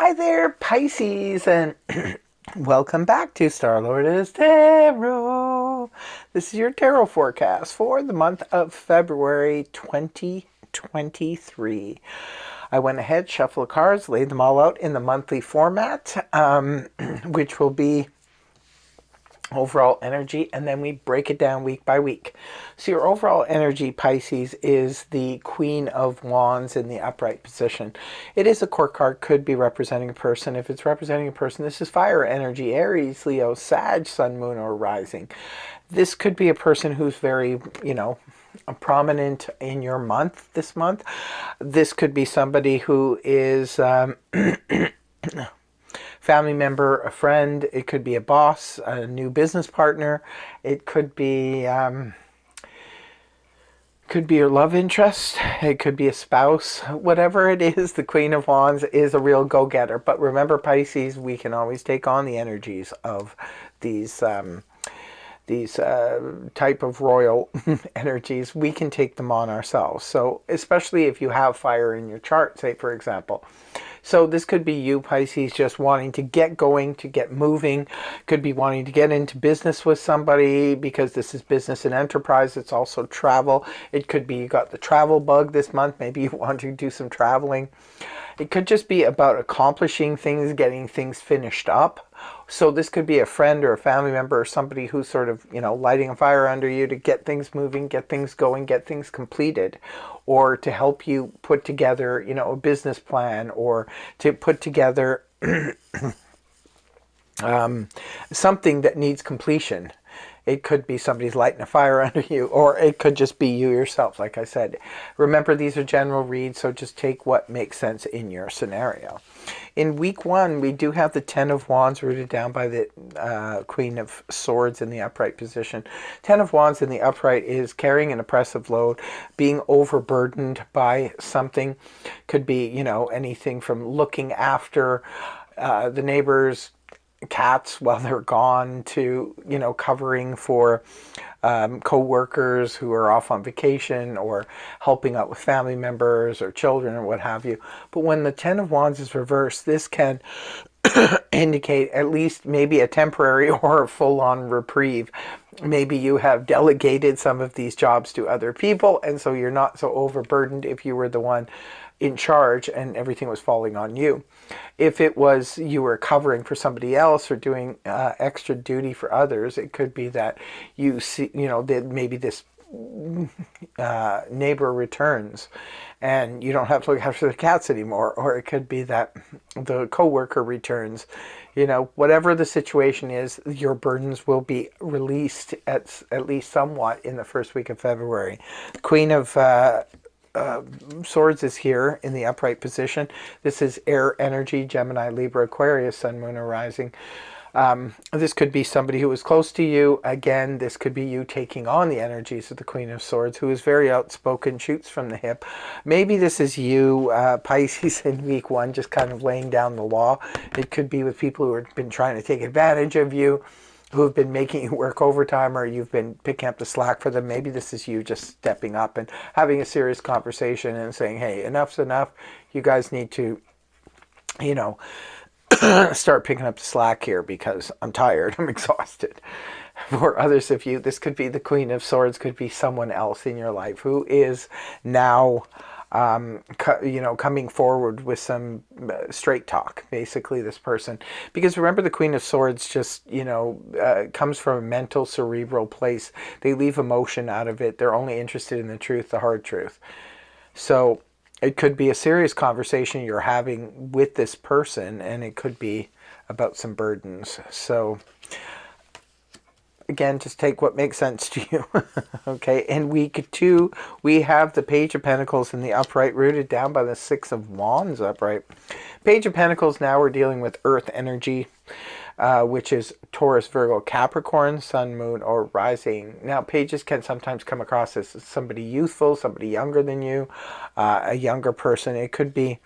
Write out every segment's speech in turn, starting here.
Hi there, Pisces, and welcome back to Star-Lord's Tarot. This is your tarot forecast for the month of February 2023. I went ahead, shuffled the cards, laid them all out in the monthly format, which will be overall energy, and then we break it down week by week. So your overall energy, Pisces, is the Queen of Wands in the upright position. It is a court card, could be representing a person. If it's representing a person, this is fire energy: Aries, Leo, Sag, Sun, Moon, or Rising. This could be a person who's very, prominent in your month this month. This could be somebody who is family member, a friend. It could be a boss, a new business partner. It could be your love interest. It could be a spouse. Whatever it is, the Queen of Wands is a real go-getter. But remember, Pisces, we can always take on the energies of these type of royal energies. We can take them on ourselves. So especially if you have fire in your chart, say for example. So this could be you, Pisces, just wanting to get going, to get moving. Could be wanting to get into business with somebody, because this is business and enterprise. It's also travel. It could be you got the travel bug this month. Maybe you want to do some traveling. It could just be about accomplishing things, getting things finished up. So this could be a friend or a family member or somebody who's sort of, lighting a fire under you to get things moving, get things going, get things completed, or to help you put together, a business plan, or to put together something that needs completion. It could be somebody's lighting a fire under you, or it could just be you yourself, like I said. Remember, these are general reads, so just take what makes sense in your scenario. In week one, we do have the Ten of Wands rooted down by the Queen of Swords in the upright position. Ten of Wands in the upright is carrying an oppressive load, being overburdened by something. Could be, anything from looking after the neighbors' cats while they're gone, to covering for co-workers who are off on vacation, or helping out with family members or children or what have you. But when the Ten of Wands is reversed, this can indicate at least maybe a temporary or a full-on reprieve. Maybe you have delegated some of these jobs to other people, and so you're not so overburdened if you were the one in charge and everything was falling on you. If it was you were covering for somebody else or doing extra duty for others, it could be that you see, that maybe this neighbor returns and you don't have to look after the cats anymore, or it could be that the coworker returns. Whatever the situation is, your burdens will be released at least somewhat in the first week of February. The Queen of Swords is here in the upright position. This is air energy: Gemini, Libra, Aquarius, Sun, Moon, or Rising. This could be somebody who is close to you. Again, this could be you taking on the energies of the Queen of Swords, who is very outspoken, shoots from the hip. Maybe this is you, Pisces, in week one, just kind of laying down the law. It could be with people who have been trying to take advantage of you, who have been making you work overtime, or you've been picking up the slack for them. Maybe this is you just stepping up and having a serious conversation and saying, hey, enough's enough. You guys need to, start picking up the slack here, because I'm tired, I'm exhausted. For others of you, this could be the Queen of Swords, could be someone else in your life who is now coming forward with some straight talk, basically, this person. Because remember, the Queen of Swords just, comes from a mental, cerebral place. They leave emotion out of it. They're only interested in the truth, the hard truth. So it could be a serious conversation you're having with this person, and it could be about some burdens. So again, just take what makes sense to you. Okay, in week two, we have the Page of Pentacles in the upright, rooted down by the Six of Wands upright. Page of Pentacles, now we're dealing with earth energy, which is Taurus, Virgo, Capricorn, Sun, Moon, or Rising. Now, pages can sometimes come across as somebody youthful, somebody younger than you, a younger person. It could be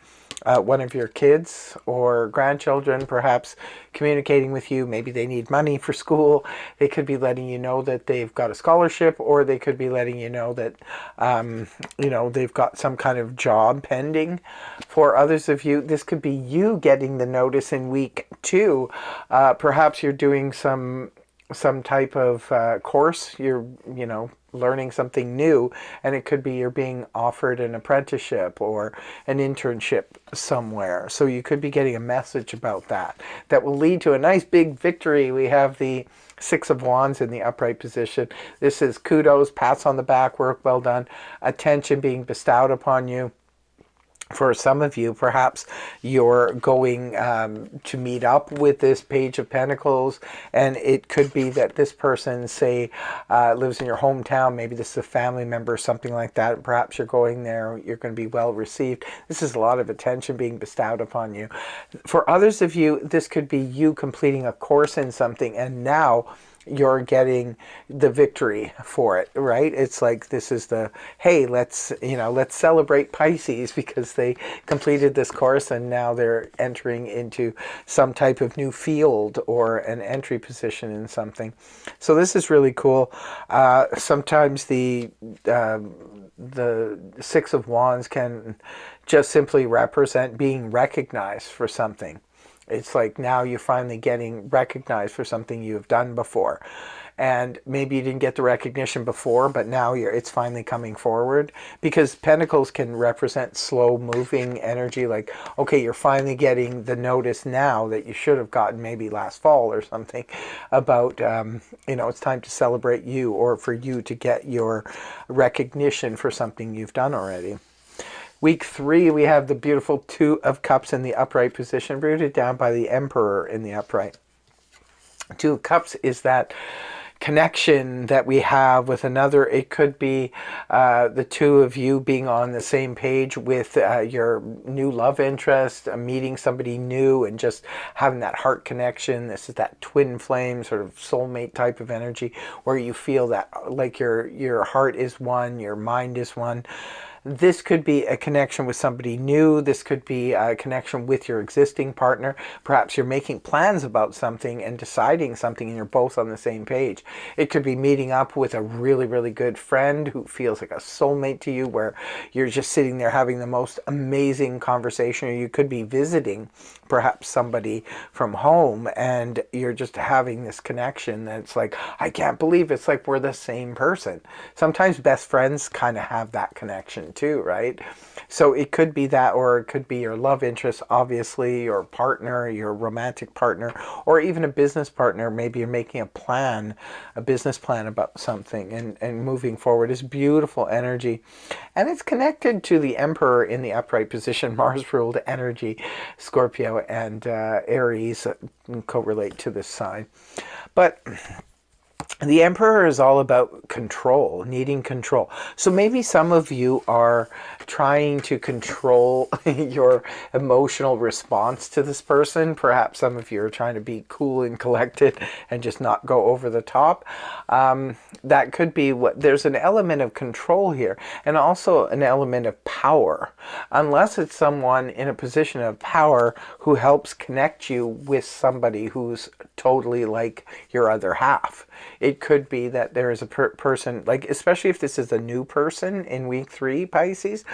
one of your kids or grandchildren perhaps communicating with you. Maybe they need money for school. They could be letting you know that they've got a scholarship, or they could be letting you know that they've got some kind of job pending. For others of you, this could be you getting the notice in week 2. Perhaps you're doing some type of course. You're learning something new, and it could be you're being offered an apprenticeship or an internship somewhere. So you could be getting a message about that will lead to a nice big victory. We have the Six of Wands in the upright position. This is kudos, pats on the back, work well done, attention being bestowed upon you. For some of you, perhaps you're going to meet up with this Page of Pentacles, and it could be that this person, say, lives in your hometown. Maybe this is a family member, something like that. Perhaps you're going there. You're going to be well received. This is a lot of attention being bestowed upon you. For others of you, this could be you completing a course in something, and now you're getting the victory for it, right? It's like, this is the, hey, let's celebrate Pisces because they completed this course and now they're entering into some type of new field or an entry position in something. So this is really cool. Sometimes the Six of Wands can just simply represent being recognized for something. It's like now you're finally getting recognized for something you've done before. And maybe you didn't get the recognition before, but now it's finally coming forward. Because Pentacles can represent slow moving energy. Like, okay, you're finally getting the notice now that you should have gotten maybe last fall or something about, it's time to celebrate you, or for you to get your recognition for something you've done already. Week 3, we have the beautiful Two of Cups in the upright position, rooted down by the Emperor in the upright. Two of Cups is that connection that we have with another. It could be the two of you being on the same page with your new love interest, meeting somebody new and just having that heart connection. This is that twin flame, sort of soulmate type of energy, where you feel that like your heart is one, your mind is one. This could be a connection with somebody new. This could be a connection with your existing partner. Perhaps you're making plans about something and deciding something and you're both on the same page. It could be meeting up with a really, really good friend who feels like a soulmate to you, where you're just sitting there having the most amazing conversation. Or you could be visiting perhaps somebody from home and you're just having this connection that's like, I can't believe it's like we're the same person. Sometimes best friends kind of have that connection too, right? So it could be that, or it could be your love interest, obviously, your partner, your romantic partner, or even a business partner. Maybe you're making a business plan about something and moving forward. Is beautiful energy. And it's connected to the Emperor in the upright position, Mars-ruled energy. Scorpio and Aries correlate to this sign. But the Emperor is all about control, needing control. So maybe some of you are trying to control your emotional response to this person. Perhaps some of you are trying to be cool and collected and just not go over the top. That could be there's an element of control here, and also an element of power. Unless it's someone in a position of power who helps connect you with somebody who's totally like your other half. It could be that there is a person, like, especially if this is a new person in week 3, Pisces,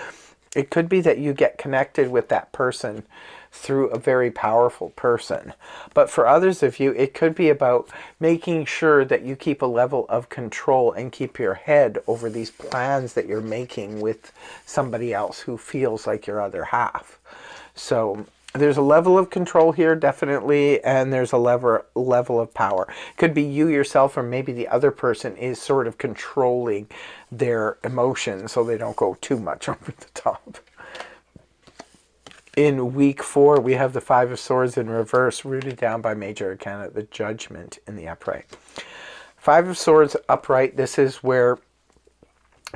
it could be that you get connected with that person through a very powerful person. But for others of you, it could be about making sure that you keep a level of control and keep your head over these plans that you're making with somebody else who feels like your other half. So there's a level of control here, definitely, and there's a level of power. Could be you yourself, or maybe the other person is sort of controlling their emotions so they don't go too much over the top. In week 4, we have the Five of Swords in reverse, rooted down by Major Arcana, the Judgment in the upright. Five of Swords upright, this is where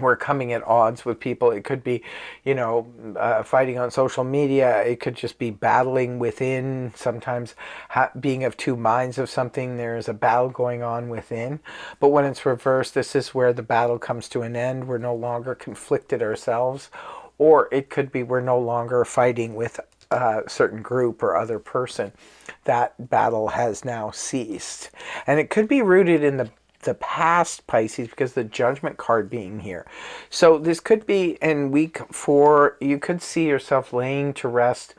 we're coming at odds with people. It could be, fighting on social media. It could just be battling within. Sometimes being of two minds of something. There's a battle going on within. But when it's reversed, this is where the battle comes to an end. We're no longer conflicted ourselves. Or it could be we're no longer fighting with certain group or other person, that battle has now ceased. And it could be rooted in the past, Pisces, because the Judgment card being here. So this could be in week 4, you could see yourself laying to rest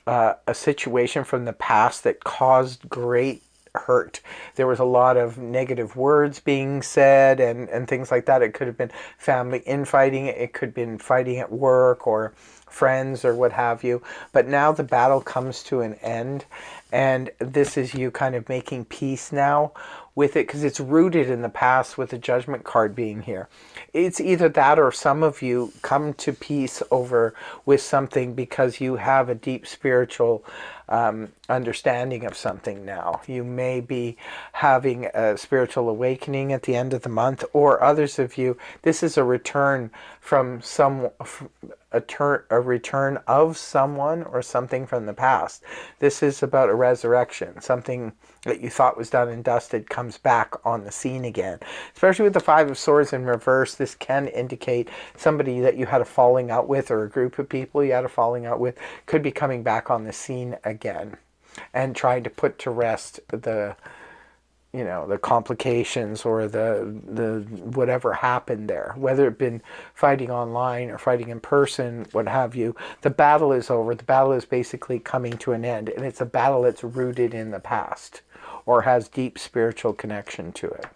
a situation from the past that caused great hurt. There was a lot of negative words being said and things like that. It could have been family infighting. It could have been fighting at work or friends or what have you. But now the battle comes to an end, and this is you kind of making peace now with it, because it's rooted in the past with the Judgment card being here. It's either that, or some of you come to peace over with something because you have a deep spiritual understanding of something now. You may be having a spiritual awakening at the end of the month, or others of you, this is a return from a return of someone or something from the past. This is about a resurrection. Something that you thought was done and dusted comes back on the scene again. Especially with the 5 of Swords in reverse, this can indicate somebody that you had a falling out with, or a group of people you had a falling out with, could be coming back on the scene again and trying to put to rest the complications or the whatever happened there, whether it been fighting online or fighting in person, what have you. The battle is over. The battle is basically coming to an end, and it's a battle that's rooted in the past or has deep spiritual connection to it.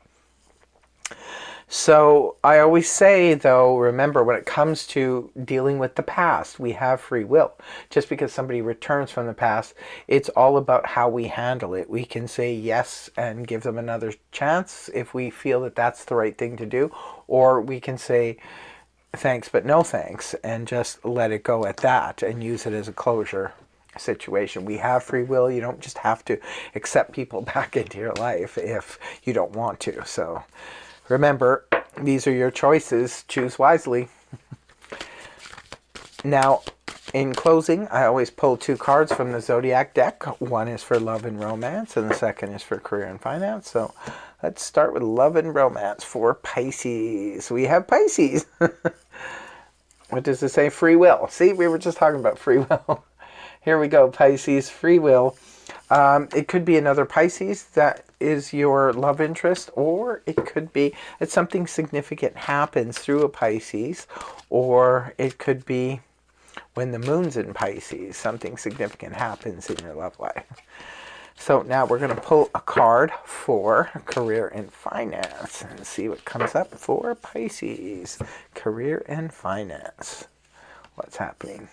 So I always say, though, remember, when it comes to dealing with the past, we have free will. Just because somebody returns from the past, it's all about how we handle it. We can say yes and give them another chance if we feel that that's the right thing to do, or we can say thanks but no thanks and just let it go at that and use it as a closure situation. We have free will. You don't just have to accept people back into your life if you don't want to. So remember, these are your choices. Choose wisely. Now, in closing, I always pull 2 cards from the Zodiac deck. One is for love and romance, and the second is for career and finance. So let's start with love and romance for Pisces. We have Pisces. What does it say? Free will. See, we were just talking about free will. Here we go, Pisces, free will. It could be another Pisces that is your love interest, or it could be that something significant happens through a Pisces, or it could be when the moon's in Pisces, something significant happens in your love life. So now we're going to pull a card for career and finance and see what comes up for Pisces. Career and finance. What's happening?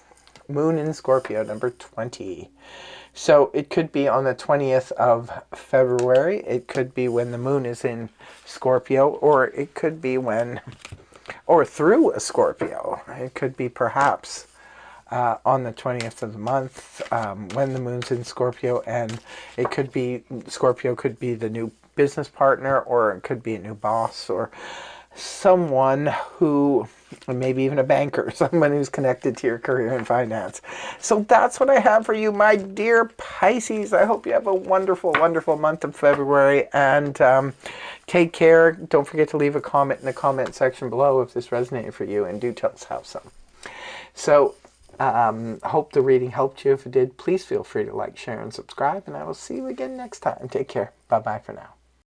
Moon in Scorpio, number 20. So it could be on the 20th of February. It could be when the moon is in Scorpio, or it could be when, or through a Scorpio. It could be perhaps on the 20th of the month when the moon's in Scorpio, and it could be, Scorpio could be the new business partner, or it could be a new boss, or someone who, maybe even a banker, someone who's connected to your career and finance. So that's what I have for you, my dear Pisces. I hope you have a wonderful, wonderful month of February, and take care. Don't forget to leave a comment in the comment section below if this resonated for you, and do tell us how some. So hope the reading helped you. If it did, please feel free to like, share, and subscribe, and I will see you again next time. Take care. Bye-bye for now.